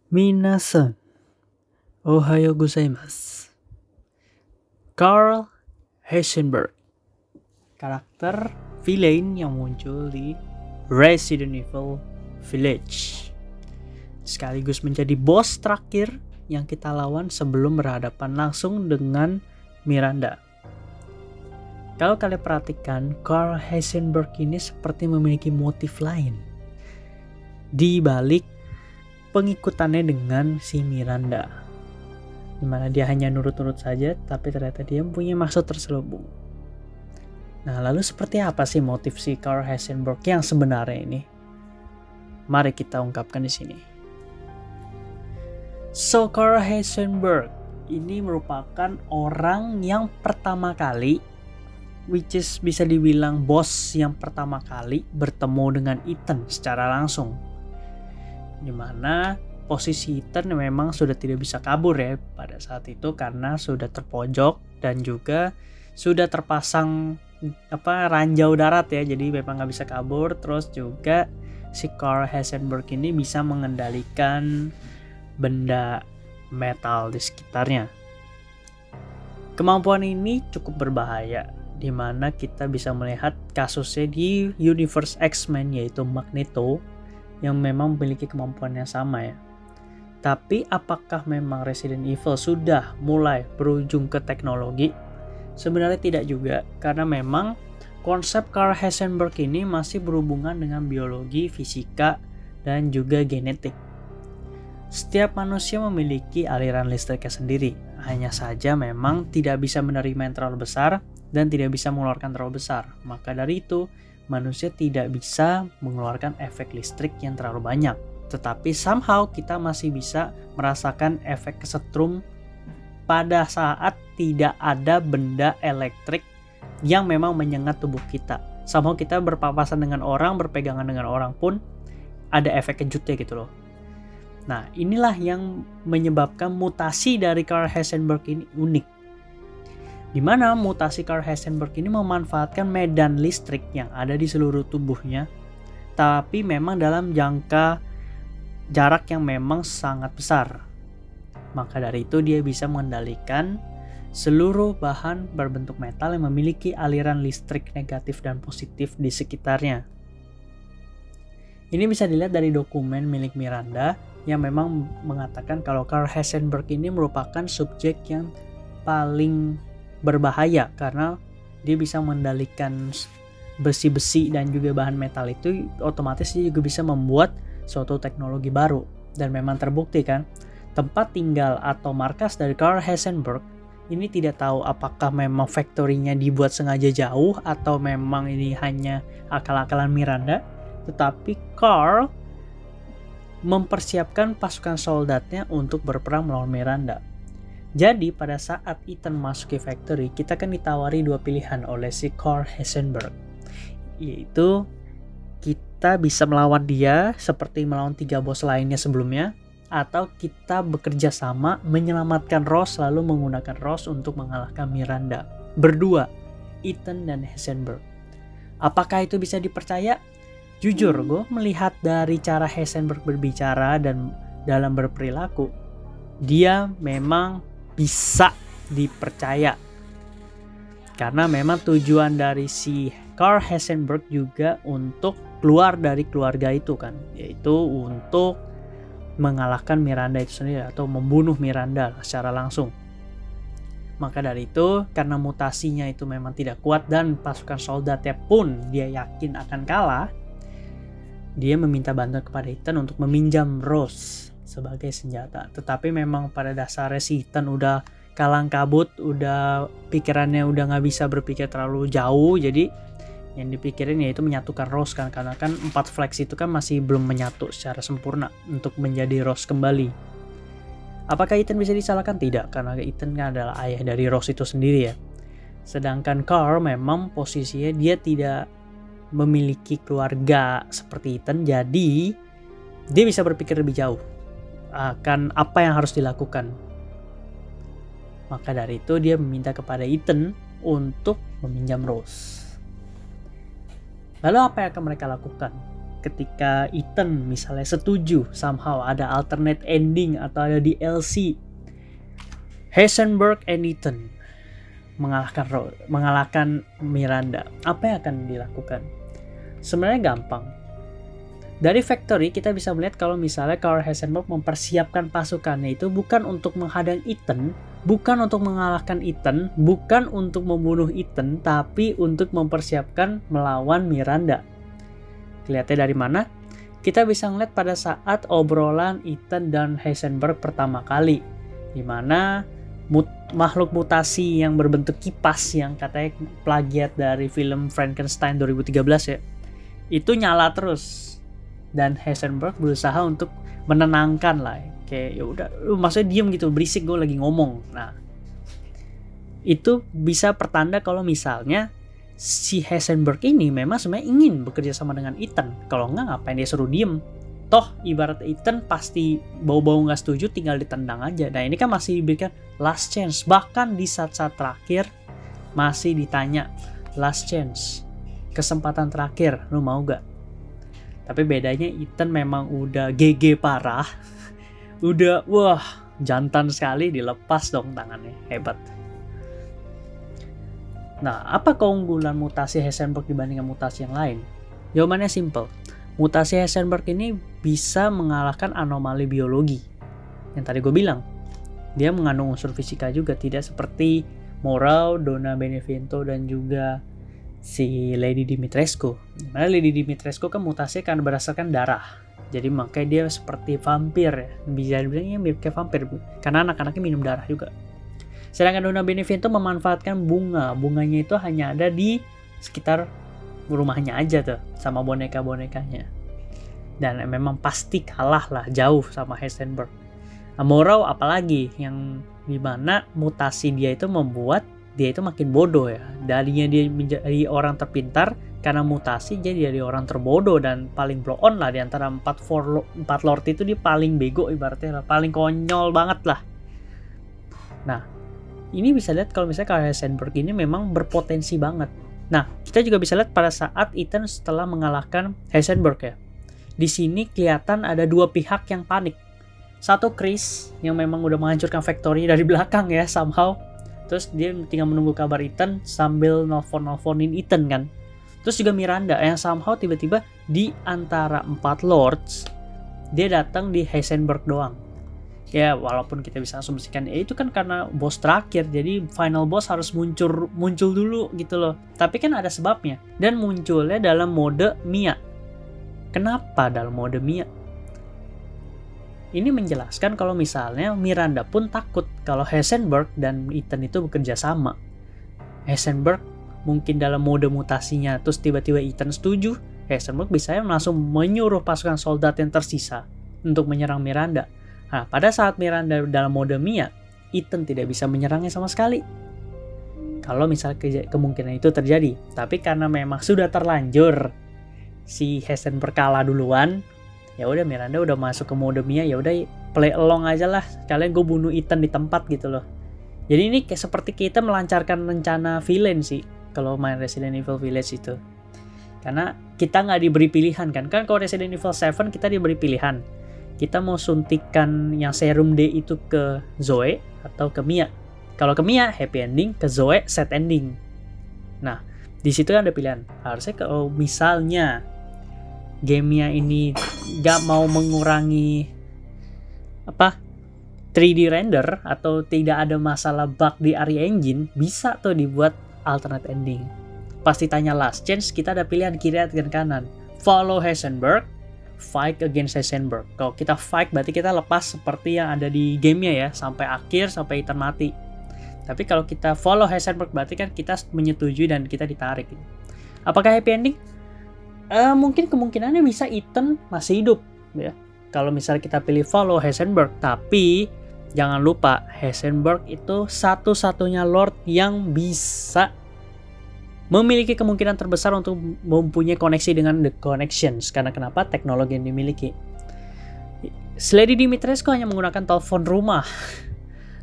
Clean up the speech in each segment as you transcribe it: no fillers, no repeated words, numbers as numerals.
Minasan, ohayo gozaimasu. Carl Heisenberg, karakter villain yang muncul di Resident Evil Village, sekaligus menjadi bos terakhir yang kita lawan sebelum berhadapan langsung dengan Miranda. Kalau kalian perhatikan, Carl Heisenberg ini seperti memiliki motif lain di balik pengikutannya dengan si Miranda, dimana dia hanya nurut-nurut saja, tapi ternyata dia punya maksud terselubung. Nah, lalu seperti apa sih motif si Carl Heisenberg yang sebenarnya ini? Mari kita ungkapkan di sini. So, Carl Heisenberg ini merupakan orang yang pertama kali, which is bisa dibilang bos yang pertama kali bertemu dengan Ethan secara langsung. Dimana posisi Ethan memang sudah tidak bisa kabur ya pada saat itu karena sudah terpojok dan juga sudah terpasang ranjau darat ya, jadi memang nggak bisa kabur. Terus juga si Carl Heisenberg ini bisa mengendalikan benda metal di sekitarnya. Kemampuan ini cukup berbahaya, dimana kita bisa melihat kasusnya di universe X-Men, yaitu Magneto yang memang memiliki kemampuan yang sama ya. Tapi apakah memang Resident Evil sudah mulai berujung ke teknologi? Sebenarnya tidak juga, karena memang konsep Carl Heisenberg ini masih berhubungan dengan biologi, fisika, dan juga genetik. Setiap manusia memiliki aliran listriknya sendiri, hanya saja memang tidak bisa menerima yang terlalu besar dan tidak bisa mengeluarkan terlalu besar. Maka dari itu, manusia tidak bisa mengeluarkan efek listrik yang terlalu banyak. Tetapi somehow kita masih bisa merasakan efek kesetrum pada saat tidak ada benda elektrik yang memang menyengat tubuh kita. Somehow kita berpapasan dengan orang, berpegangan dengan orang pun ada efek kejutnya gitu loh. Nah, inilah yang menyebabkan mutasi dari Carl Heisenberg ini unik, di mana mutasi Carl Heisenberg ini memanfaatkan medan listrik yang ada di seluruh tubuhnya, tapi memang dalam jarak yang memang sangat besar. Maka dari itu dia bisa mengendalikan seluruh bahan berbentuk metal yang memiliki aliran listrik negatif dan positif di sekitarnya. Ini bisa dilihat dari dokumen milik Miranda yang memang mengatakan kalau Carl Heisenberg ini merupakan subjek yang paling berbahaya karena dia bisa mengendalikan besi-besi dan juga bahan metal itu, otomatis dia juga bisa membuat suatu teknologi baru. Dan memang terbukti kan, tempat tinggal atau markas dari Carl Heisenberg ini tidak tahu apakah memang factory-nya dibuat sengaja jauh atau memang ini hanya akal-akalan Miranda, tetapi Carl mempersiapkan pasukan soldatnya untuk berperang melawan Miranda. Jadi pada saat Ethan masuk ke factory, kita kan ditawari dua pilihan oleh si Carl Heisenberg, yaitu kita bisa melawan dia seperti melawan 3 bos lainnya sebelumnya, atau kita bekerja sama menyelamatkan Ross lalu menggunakan Ross untuk mengalahkan Miranda. Berdua, Ethan dan Heisenberg. Apakah itu bisa dipercaya? Jujur, gue melihat dari cara Heisenberg berbicara dan dalam berperilaku, dia memang bisa dipercaya. Karena memang tujuan dari si Carl Heisenberg juga untuk keluar dari keluarga itu kan, yaitu untuk mengalahkan Miranda itu sendiri atau membunuh Miranda secara langsung. Maka dari itu, karena mutasinya itu memang tidak kuat dan pasukan soldatnya pun dia yakin akan kalah, dia meminta bantuan kepada Ethan untuk meminjam Rose sebagai senjata. Tetapi memang pada dasarnya si Ethan udah kalang kabut, udah pikirannya udah gak bisa berpikir terlalu jauh, jadi yang dipikirin yaitu menyatukan Rose kan, karena kan 4 flags itu kan masih belum menyatu secara sempurna untuk menjadi Rose kembali. Apakah Ethan bisa disalahkan? Tidak, karena Ethan kan adalah ayah dari Rose itu sendiri ya. Sedangkan Carl memang posisinya dia tidak memiliki keluarga seperti Ethan, jadi dia bisa berpikir lebih jauh akan apa yang harus dilakukan. Maka dari itu dia meminta kepada Ethan untuk meminjam Rose. Lalu apa yang akan mereka lakukan? ketika Ethan misalnya setuju somehow ada alternate ending atau ada DLC, Heisenberg and Ethan mengalahkan Miranda, apa yang akan dilakukan? Sebenarnya gampang. Dari Factory kita bisa melihat kalau misalnya Carl Heisenberg mempersiapkan pasukannya itu bukan untuk menghadang Ethan, bukan untuk mengalahkan Ethan, bukan untuk membunuh Ethan, tapi untuk mempersiapkan melawan Miranda. Kelihatannya dari mana? Kita bisa melihat pada saat obrolan Ethan dan Heisenberg pertama kali, di mana makhluk mutasi yang berbentuk kipas yang katanya plagiat dari film Frankenstein 2013 ya, itu nyala terus, dan Heisenberg berusaha untuk menenangkan lah, kayak ya udah, maksudnya diem gitu, berisik gue lagi ngomong. Nah, itu bisa pertanda kalau misalnya si Heisenberg ini memang sebenarnya ingin bekerja sama dengan Ethan. Kalau enggak, ngapain dia suruh diem? Toh ibarat Ethan pasti bau-bau nggak setuju, tinggal ditendang aja. Nah ini kan masih diberikan last chance. Bahkan di saat-saat terakhir masih ditanya last chance, kesempatan terakhir, lu mau gak? Tapi bedanya Ethan memang udah GG parah. Udah wah jantan sekali, dilepas dong tangannya, hebat. Nah, apa keunggulan mutasi Heisenberg dibandingkan mutasi yang lain? Jawabannya simple. Mutasi Heisenberg ini bisa mengalahkan anomali biologi. Yang tadi gue bilang, dia mengandung unsur fisika juga, tidak seperti Moreau, Donna Beneviento, dan juga si Lady Dimitrescu. Dimana Lady Dimitrescu kan mutasinya kan berdasarkan darah. Jadi makanya dia seperti vampir ya. Bisa dibilangnya mirip kayak vampir, karena anak-anaknya minum darah juga. Sedangkan Donna Beneviento memanfaatkan bunga. Bunganya itu hanya ada di sekitar rumahnya aja tuh, sama boneka-bonekanya. Dan memang pasti kalah lah, jauh sama Heisenberg. Moreau apalagi, yang dimana mutasi dia itu membuat dia itu makin bodoh ya. Darinya dia menjadi orang terpintar, karena mutasi jadi orang terbodoh dan paling blow on lah di antara 4 lord itu. Dia paling bego ibaratnya, paling konyol banget lah. Nah, ini bisa lihat kalau misalnya Carl Heisenberg ini memang berpotensi banget. Nah, kita juga bisa lihat pada saat Ethan setelah mengalahkan Heisenberg ya. Di sini kelihatan ada dua pihak yang panik. Satu Chris yang memang udah menghancurkan Factory dari belakang ya somehow. Terus dia tinggal menunggu kabar Ethan sambil nelfonin Ethan kan. Terus juga Miranda yang somehow tiba-tiba di antara 4 lords dia datang di Heisenberg doang. Ya walaupun kita bisa asumsikan itu kan karena bos terakhir, jadi final boss harus muncul dulu gitu loh. Tapi kan ada sebabnya, dan munculnya dalam mode Mia. Kenapa dalam mode Mia? Ini menjelaskan kalau misalnya Miranda pun takut kalau Heisenberg dan Ethan itu bekerja sama. Heisenberg mungkin dalam mode mutasinya, terus tiba-tiba Ethan setuju, Heisenberg bisa langsung menyuruh pasukan soldat yang tersisa untuk menyerang Miranda. Nah, pada saat Miranda dalam mode Mia, Ethan tidak bisa menyerangnya sama sekali. Kalau misalnya kemungkinan itu terjadi, tapi karena memang sudah terlanjur si Heisenberg kalah duluan, ya udah Miranda udah masuk ke mode Mia, ya udah play along aja lah. Kalian gue bunuh Ethan di tempat gitu loh. Jadi ini kayak seperti kita melancarkan rencana villain sih kalau main Resident Evil Village itu. Karena kita nggak diberi pilihan kan kalau Resident Evil 7 kita diberi pilihan. Kita mau suntikan yang serum D itu ke Zoe atau ke Mia. Kalau ke Mia happy ending, ke Zoe sad ending. Nah, di situ ada pilihan. Harusnya kalau misalnya gamenya ini gak mau mengurangi 3D render atau tidak ada masalah bug di ARI Engine, bisa tuh dibuat alternate ending. Pasti tanya last chance, kita ada pilihan kiri dan kanan. Follow Heisenberg, fight against Heisenberg. Kalau kita fight berarti kita lepas seperti yang ada di gamenya ya, sampai akhir, sampai Ethan mati. Tapi kalau kita follow Heisenberg berarti kan kita menyetujui dan kita ditarik. Apakah happy ending? Mungkin kemungkinannya bisa Ethan masih hidup ya. Kalau misalnya kita pilih follow Heisenberg, tapi jangan lupa Heisenberg itu satu-satunya lord yang bisa memiliki kemungkinan terbesar untuk mempunyai koneksi dengan The Connections. Karena kenapa? Teknologi yang dimiliki. Lady Dimitrescu hanya menggunakan telepon rumah.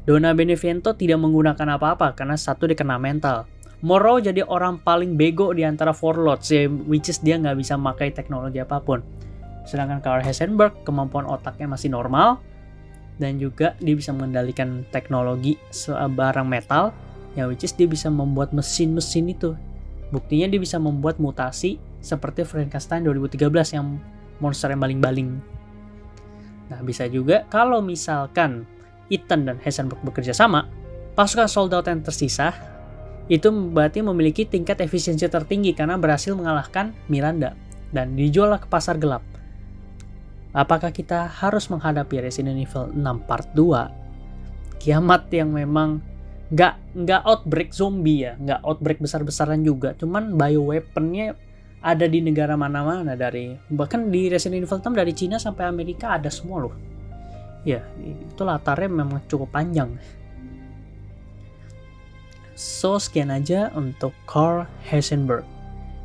Donna Beneviento tidak menggunakan apa-apa karena satu dia kena mental. Morrow jadi orang paling bego di antara Four Lords, ya, which is dia nggak bisa pakai teknologi apapun. Sedangkan Karl Heisenberg kemampuan otaknya masih normal, dan juga dia bisa mengendalikan teknologi barang metal, ya which is dia bisa membuat mesin-mesin itu. Buktinya dia bisa membuat mutasi seperti Frankenstein 2013 yang monster yang baling-baling. Nah, bisa juga kalau misalkan Ethan dan Heisenberg bekerja sama, pasukan soldat yang tersisa itu berarti memiliki tingkat efisiensi tertinggi karena berhasil mengalahkan Miranda dan dijual ke pasar gelap. Apakah kita harus menghadapi Resident Evil 6 Part 2? Kiamat yang memang nggak outbreak zombie ya, nggak outbreak besar-besaran juga, cuman bioweaponnya ada di negara mana-mana, bahkan di Resident Evil 6 dari Cina sampai Amerika ada semua loh. Ya, itu latarnya memang cukup panjang. So, sekian aja untuk Karl Heisenberg.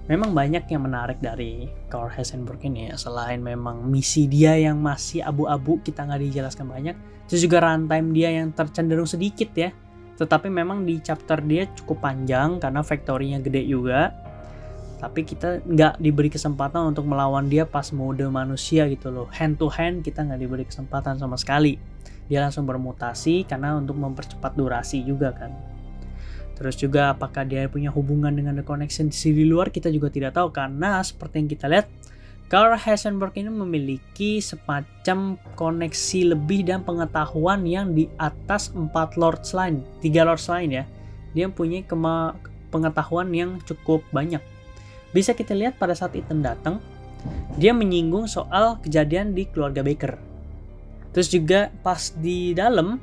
Memang banyak yang menarik dari Karl Heisenberg ini ya, selain memang misi dia yang masih abu-abu, kita nggak dijelaskan banyak, terus juga runtime dia yang tercenderung sedikit ya, tetapi memang di chapter dia cukup panjang karena factory-nya gede juga, tapi kita nggak diberi kesempatan untuk melawan dia pas mode manusia gitu loh, hand to hand kita nggak diberi kesempatan sama sekali, dia langsung bermutasi karena untuk mempercepat durasi juga kan. Terus juga apakah dia punya hubungan dengan The Connection di luar, kita juga tidak tahu, karena seperti yang kita lihat Karl Heisenberg ini memiliki semacam koneksi lebih dan pengetahuan yang di atas 3 Lords lain ya. Dia punya pengetahuan yang cukup banyak. Bisa kita lihat pada saat Ethan datang, dia menyinggung soal kejadian di keluarga Baker. Terus juga pas di dalam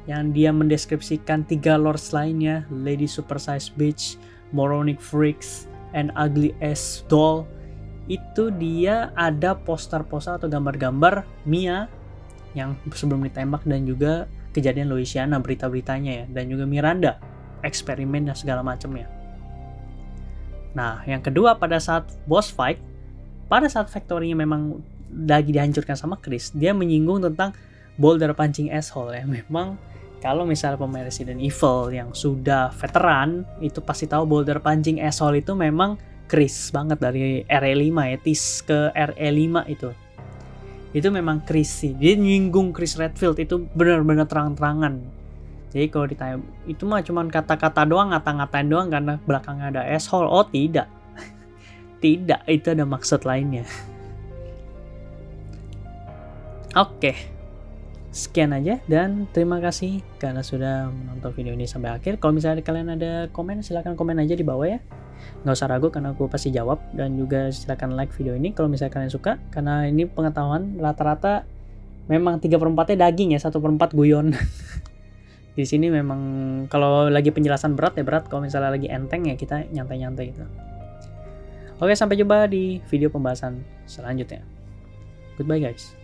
yang dia mendeskripsikan 3 lords lainnya, Lady Supersize Bitch, Moronic Freaks, and Ugly Ass Doll, itu dia ada poster-poster atau gambar-gambar Mia yang sebelum ditembak, dan juga kejadian Louisiana, berita-beritanya ya, dan juga Miranda, eksperimen dan segala macamnya. Nah, yang kedua, pada saat boss fight, pada saat factory-nya memang lagi dihancurkan sama Chris, dia menyinggung tentang boulder punching asshole ya. Memang kalau misalnya pemain Resident Evil yang sudah veteran, itu pasti tahu boulder punching asshole itu memang Chris banget dari RE5 ya, TIS ke RE5 itu. Itu memang Chris sih. Dia nyinggung Chris Redfield itu benar-benar terang-terangan. Jadi kalau ditanya, itu mah cuman kata-kata doang, ngata-ngatain doang karena belakangnya ada asshole. Oh tidak. Tidak, itu ada maksud lainnya. Oke. Sekian aja, dan terima kasih karena sudah menonton video ini sampai akhir. Kalau misalnya kalian ada komen, silahkan komen aja di bawah ya. Nggak usah ragu karena aku pasti jawab. Dan juga silahkan like video ini kalau misalnya kalian suka, karena ini pengetahuan rata-rata memang 3/4 daging ya, 1/4 guyon. Di sini memang kalau lagi penjelasan berat ya berat, kalau misalnya lagi enteng ya kita nyantai-nyantai gitu. Oke, sampai jumpa di video pembahasan selanjutnya. Goodbye guys.